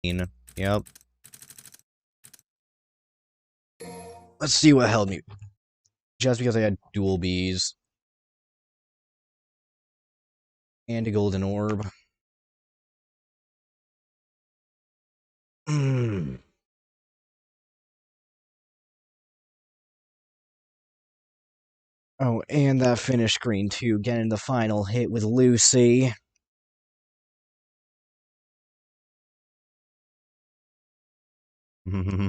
Yep. Let's see what held me. Just because I had dual bees. And a golden orb. Oh, and that finish screen too, getting the final hit with Lucy. Hmm.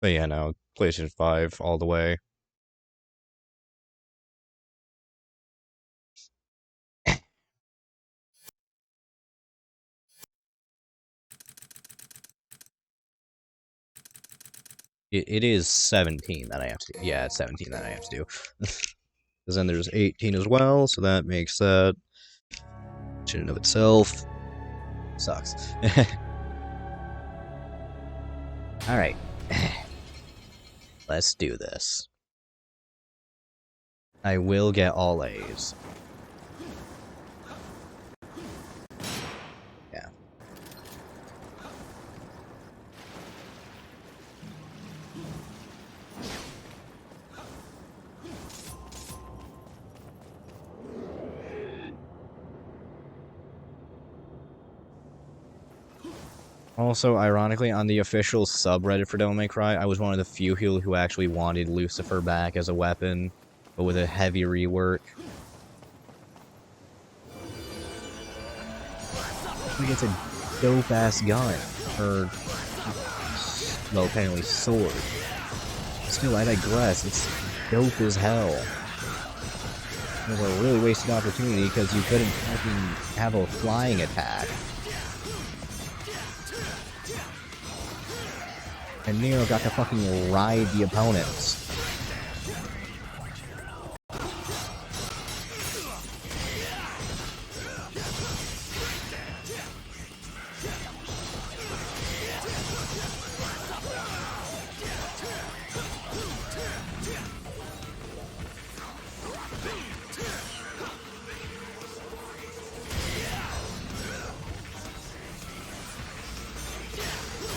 But yeah, no, PlayStation 5 all the way. It is 17 that I have to do. Yeah, it's 17 that I have to do. Because then there's 18 as well, so that makes that. In and of itself. Sucks. Alright. Let's do this. I will get all A's. Yeah. Also, ironically, on the official subreddit for Devil May Cry, I was one of the few people who actually wanted Lucifer back as a weapon, but with a heavy rework. He gets a dope-ass gun. Or, well, apparently sword. Still, I digress. It's dope as hell. It was a really wasted opportunity because you couldn't fucking have a flying attack. And Nero got to fucking ride the opponents.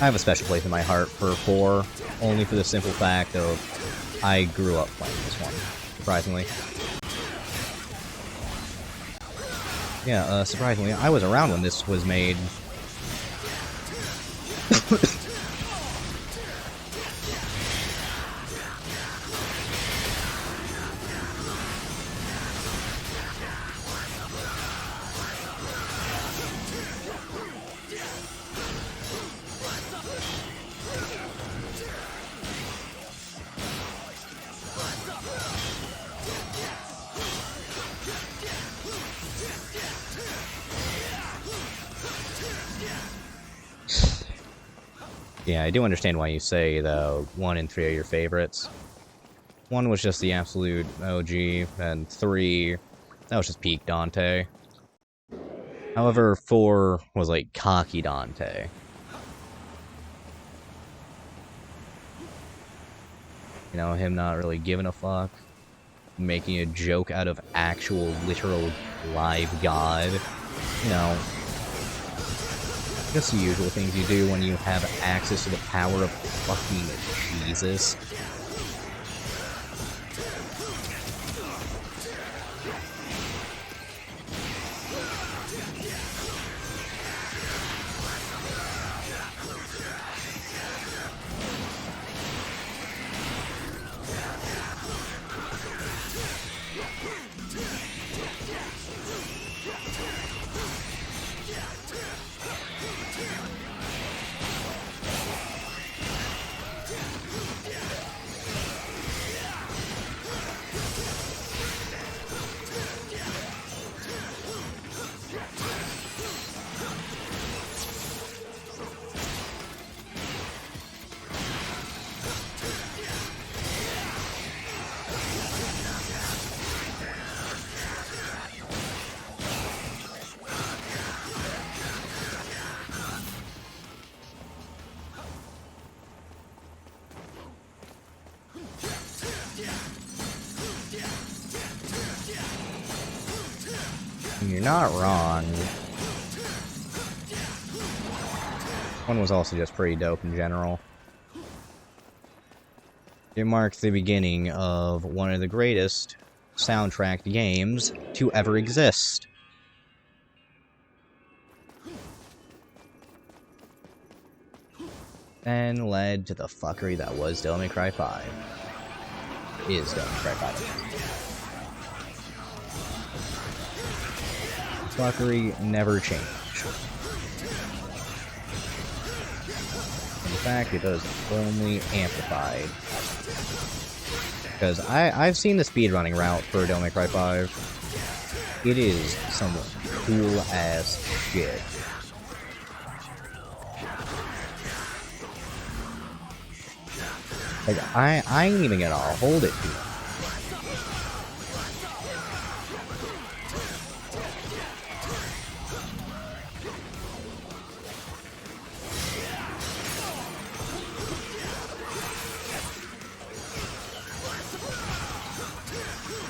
I have a special place in my heart for 4, only for the simple fact of I grew up playing this one, surprisingly. Yeah, surprisingly, I was around when this was made. Yeah, I do understand why you say the 1 and 3 are your favorites. 1 was just the absolute OG, and 3, that was just peak Dante. However, 4 was like cocky Dante. You know, him not really giving a fuck, making a joke out of actual, literal, live God. You know, just the usual things you do when you have access to the power of fucking Jesus. You're not wrong. One was also just pretty dope in general. It marked the beginning of one of the greatest soundtracked games to ever exist. And led to the fuckery that was Devil May Cry 5. Is Devil May Cry 5. Fuckery never changed. In fact, it does only amplified. Because I've seen the speedrunning route for Devil May Cry 5. It is some cool-ass shit. Like, I ain't even gonna hold it to him.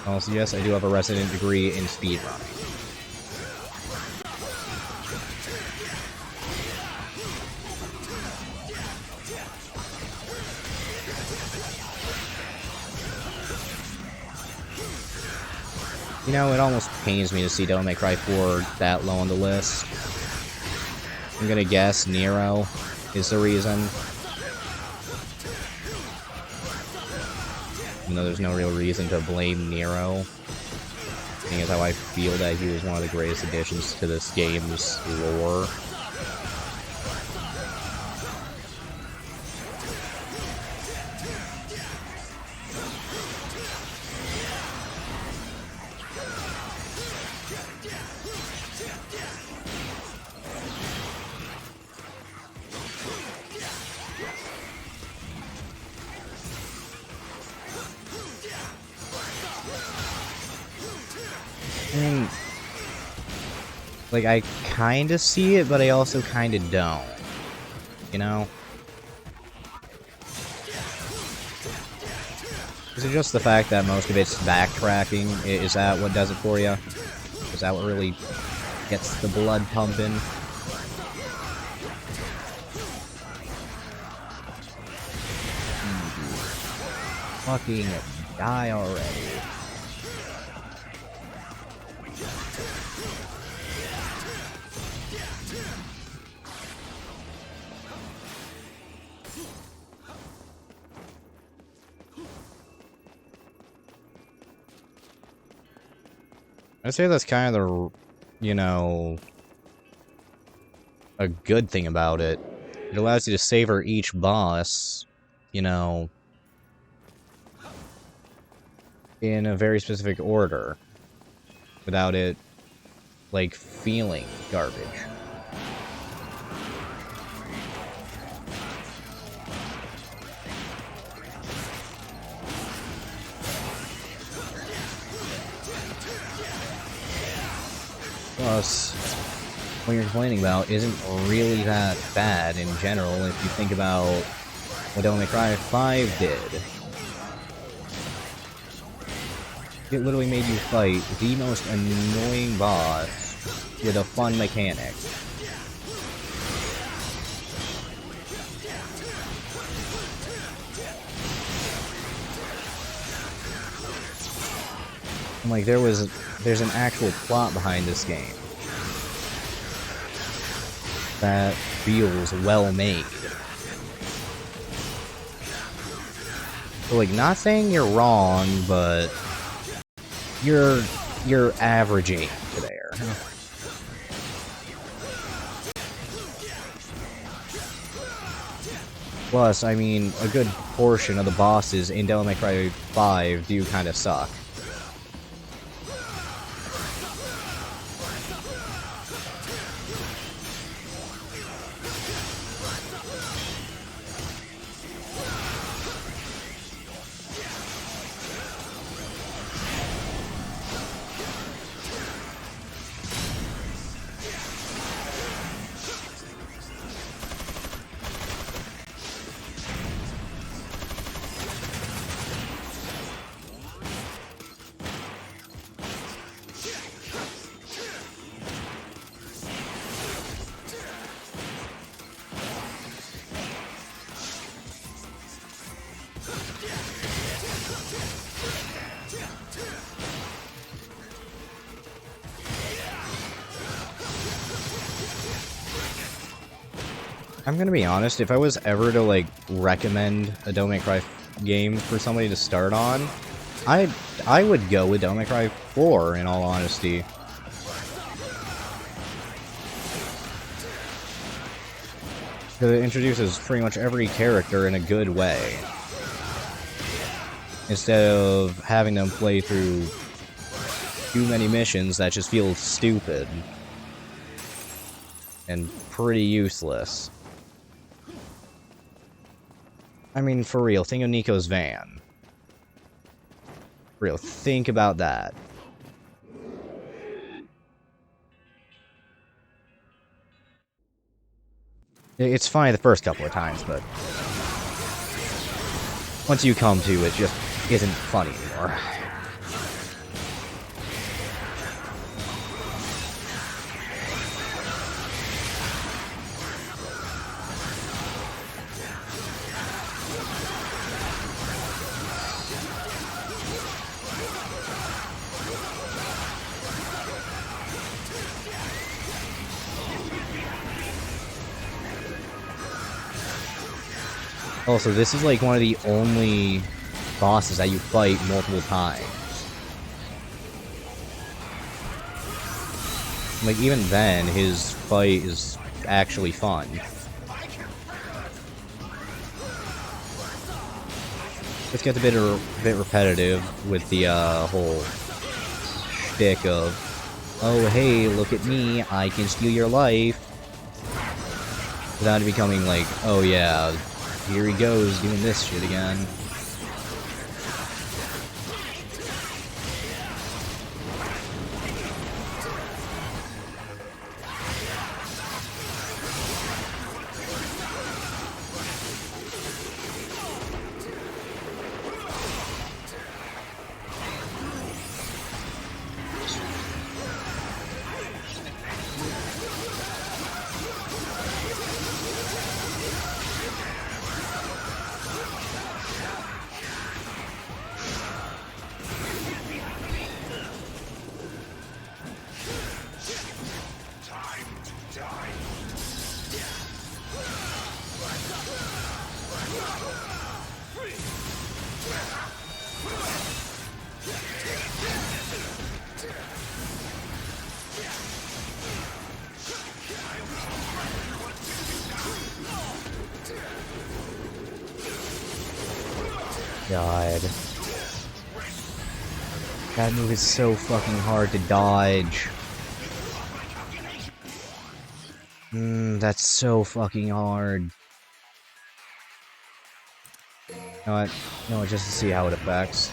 Also, yes, I do have a resident degree in speedrunning. You know, it almost pains me to see Devil May Cry 4 that low on the list. I'm gonna guess Nero is the reason. Even though there's no real reason to blame Nero. Seeing as how I feel that he was one of the greatest additions to this game's lore. And, like, I kinda see it, but I also kinda don't. You know? Is it just the fact that most of it's backtracking? Is that what does it for you? Is that what really gets the blood pumping? Fucking die already. I'd say that's kind of the, you know, a good thing about it. It allows you to savor each boss, you know, in a very specific order, without it, like, feeling garbage. Plus, what you're complaining about isn't really that bad in general if you think about what Devil May Cry 5 did. It literally made you fight the most annoying boss with a fun mechanic. And, like, there's an actual plot behind this game that feels well made. So, like, not saying you're wrong, but you're averaging to there. Plus, I mean, a good portion of the bosses in Devil May Cry 5 do kind of suck. I'm gonna be honest, if I was ever to, like, recommend a Devil May Cry game for somebody to start on, I would go with Devil May Cry 4, in all honesty. Because it introduces pretty much every character in a good way. Instead of having them play through too many missions that just feel stupid. And pretty useless. I mean, for real, think of Nico's van. For real, think about that. It's funny the first couple of times, but once you come to, it just isn't funny anymore. Also, this is like one of the only bosses that you fight multiple times. Like, even then, his fight is actually fun. This gets a bit repetitive with the whole shtick of, oh hey, look at me, I can steal your life. Without it becoming like, oh yeah, here he goes doing this shit again. God. That move is so fucking hard to dodge. That's so fucking hard. You know what? No, just to see how it affects.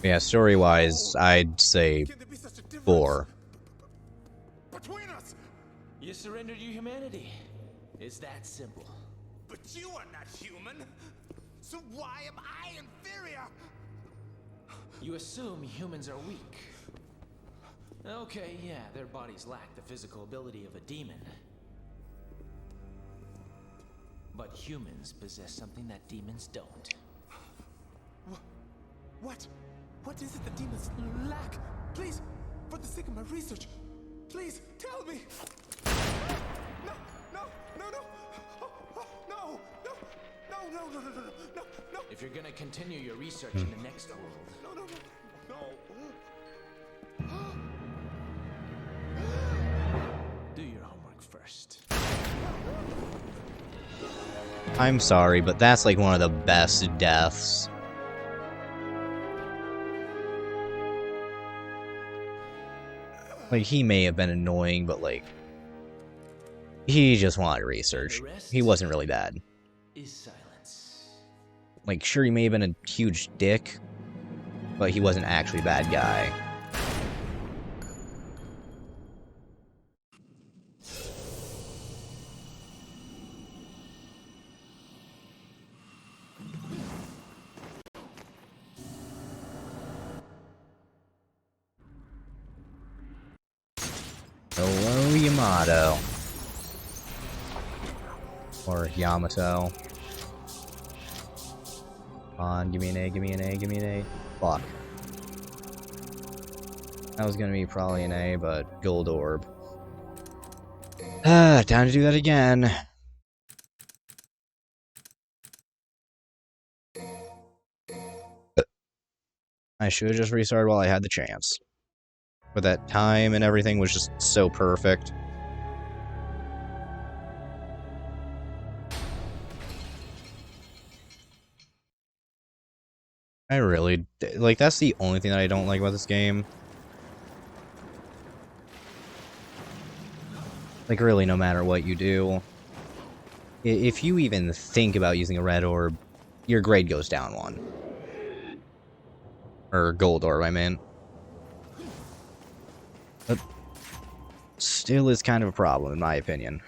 Yeah, story-wise, I'd say 4. Between us, You surrendered your humanity. It's that simple. but you are not human. So why am I inferior? You assume humans are weak. Okay, yeah, their bodies lack the physical ability of a demon. But humans possess something that demons don't. What? What is it the demons lack? Please, for the sake of my research, please tell me. No, no, no, no, oh, oh, no, no, no, no, no, no, no, no, no. If you're gonna continue your research in the next world, No, no, no, no. do your homework first. I'm sorry, but that's like one of the best deaths. Like, he may have been annoying, but, like, he just wanted research. He wasn't really bad. Is silence. Like, sure, he may have been a huge dick, but he wasn't actually a bad guy. Hello, Yamato. Or Yamato. Come on, give me an A, give me an A, give me an A. Fuck. That was gonna be probably an A, but gold orb. Time to do that again. I should have just restarted while I had the chance. But that time and everything was just so perfect. I really... like, that's the only thing that I don't like about this game. Like, really, no matter what you do, if you even think about using a red orb, your grade goes down one. Or gold orb, I mean. But still is kind of a problem, in my opinion.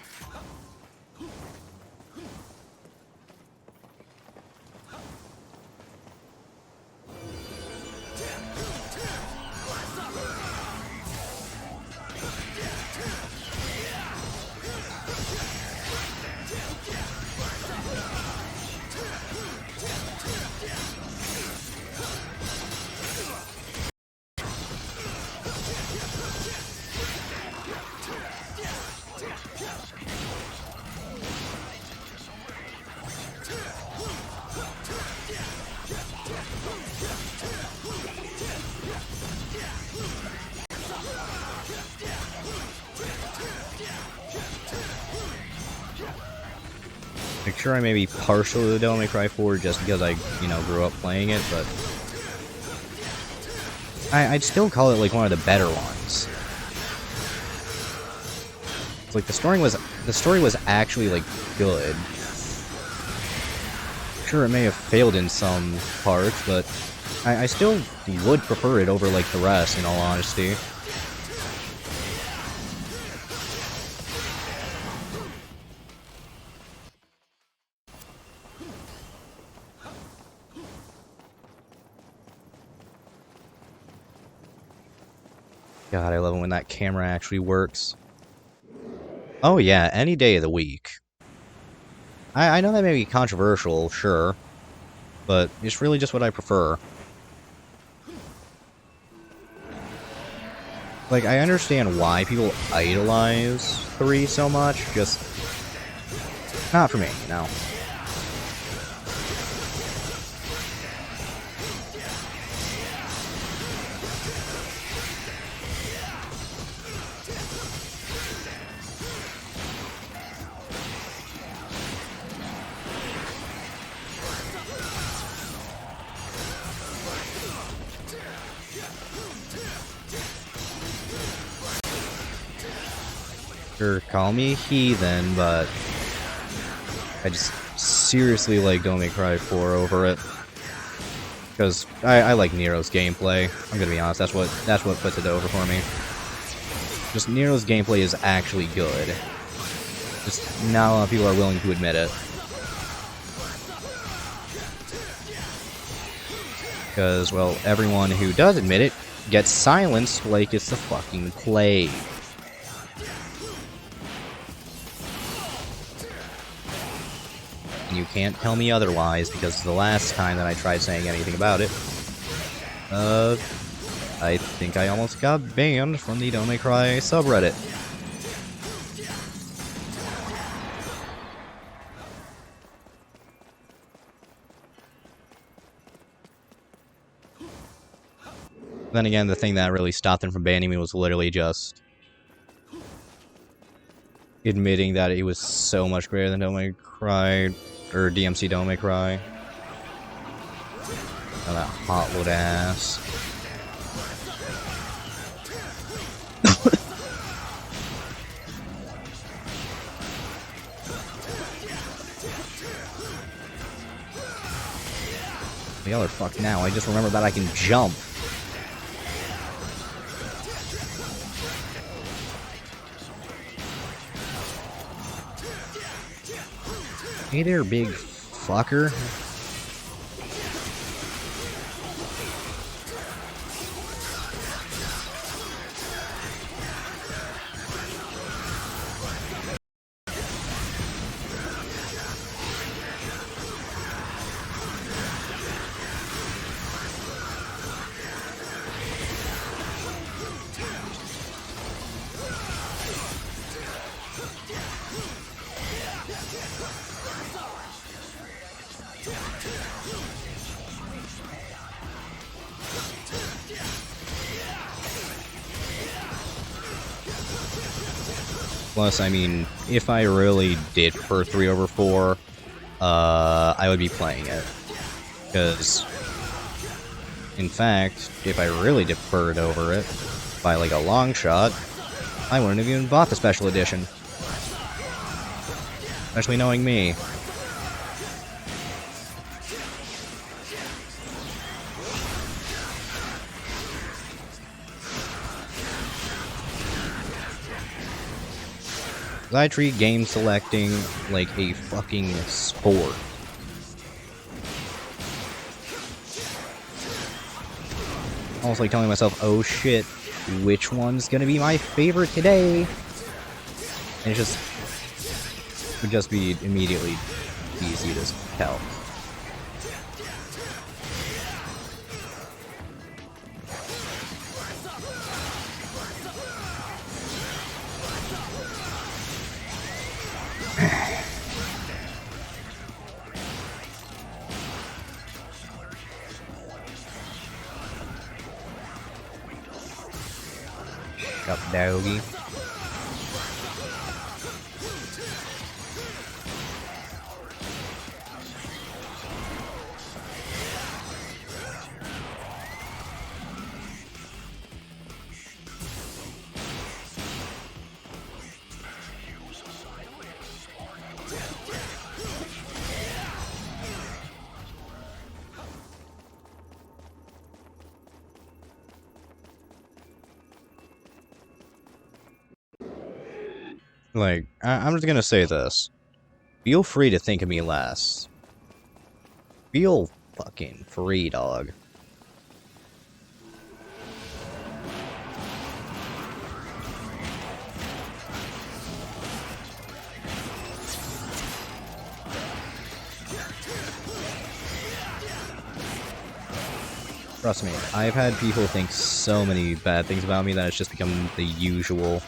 Like, sure, I may be partial to the Devil May Cry 4 just because I, you know, grew up playing it, but I'd still call it, like, one of the better ones. It's like, the story was actually, like, good. Sure, it may have failed in some parts, but I still would prefer it over, like, the rest, in all honesty. God, I love it when that camera actually works. Oh yeah, any day of the week. I know that may be controversial, sure, but it's really just what I prefer. Like, I understand why people idolize 3 so much, just not for me, you know. Sure, call me a heathen, but I just seriously like Devil May Cry 4 over it. Because I like Nero's gameplay. I'm gonna be honest, that's what puts it over for me. Just Nero's gameplay is actually good. Just not a lot of people are willing to admit it. Because, well, everyone who does admit it gets silenced like it's the fucking plague. And you can't tell me otherwise, because the last time that I tried saying anything about it, I think I almost got banned from the Devil May Cry subreddit. Then again, the thing that really stopped them from banning me was literally just admitting that it was so much greater than Devil May Cry, or DMC Devil May Cry. Oh, that hot wood ass. Y'all are fucked now. I just remember that I can jump. Hey there, big fucker. Plus, I mean, if I really did prefer 3/4, I would be playing it. Because, in fact, if I really deferred over it, by like a long shot, I wouldn't have even bought the special edition. Especially knowing me. I treat game selecting like a fucking sport. Almost like telling myself, oh shit, which one's gonna be my favorite today? And it would just be immediately easy to tell. Up, doggy. Like, I'm just gonna say this. Feel free to think of me less. Feel fucking free, dog. Trust me, I've had people think so many bad things about me that it's just become the usual.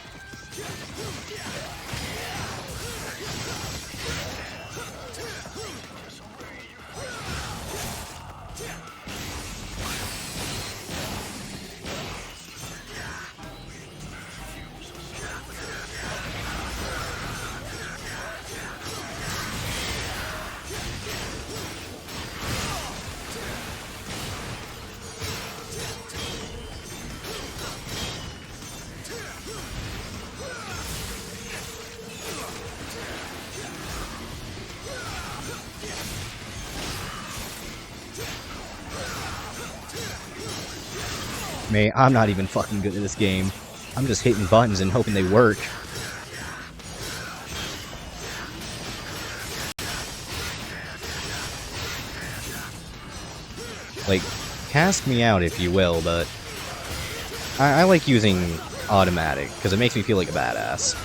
Mate, I'm not even fucking good at this game. I'm just hitting buttons and hoping they work. Like, cast me out if you will, but I like using automatic, because it makes me feel like a badass.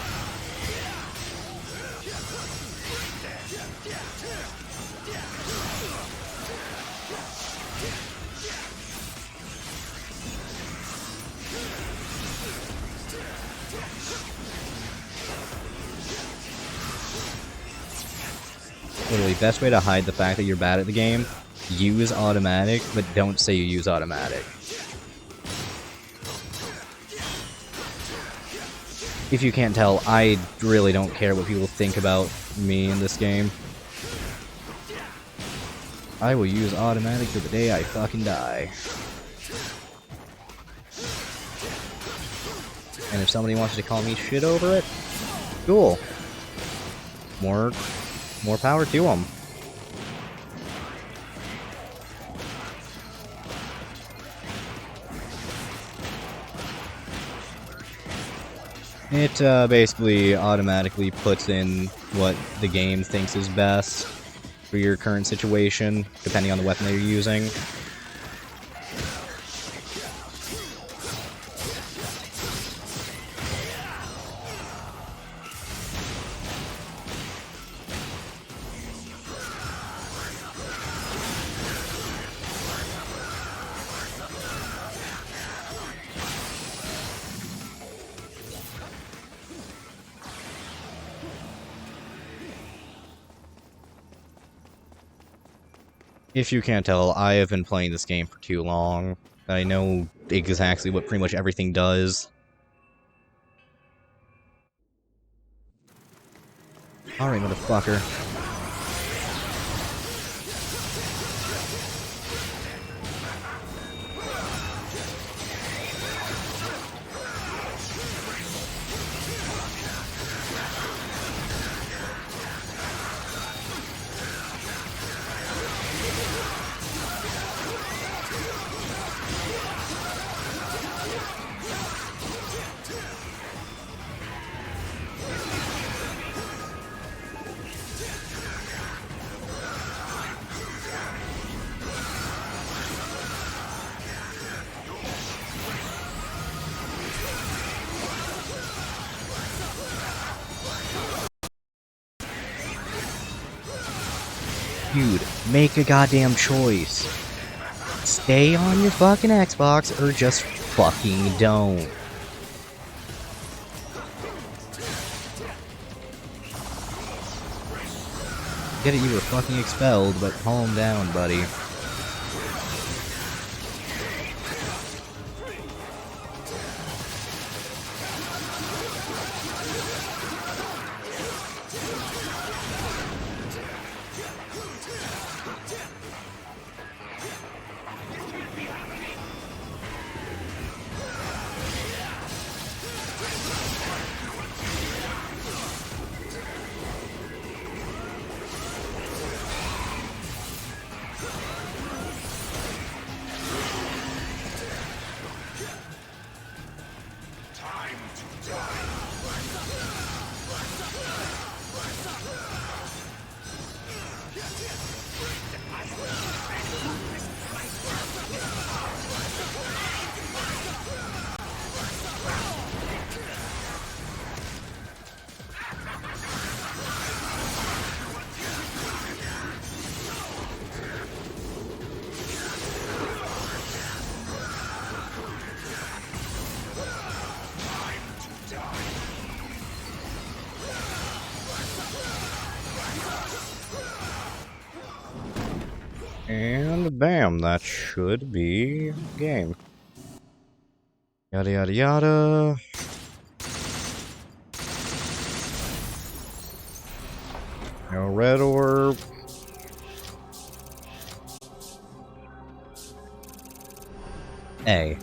Literally, best way to hide the fact that you're bad at the game, use automatic, but don't say you use automatic. If you can't tell, I really don't care what people think about me in this game. I will use automatic to the day I fucking die. And if somebody wants to call me shit over it, cool. More power to them. It basically automatically puts in what the game thinks is best for your current situation, depending on the weapon that you're using. If you can't tell, I have been playing this game for too long. I know exactly what pretty much everything does. Alright, motherfucker. Dude, make a goddamn choice. Stay on your fucking Xbox or just fucking don't. Get it, you were fucking expelled, but calm down, buddy. And bam, that should be game. Yada yada yada. No red orb. A.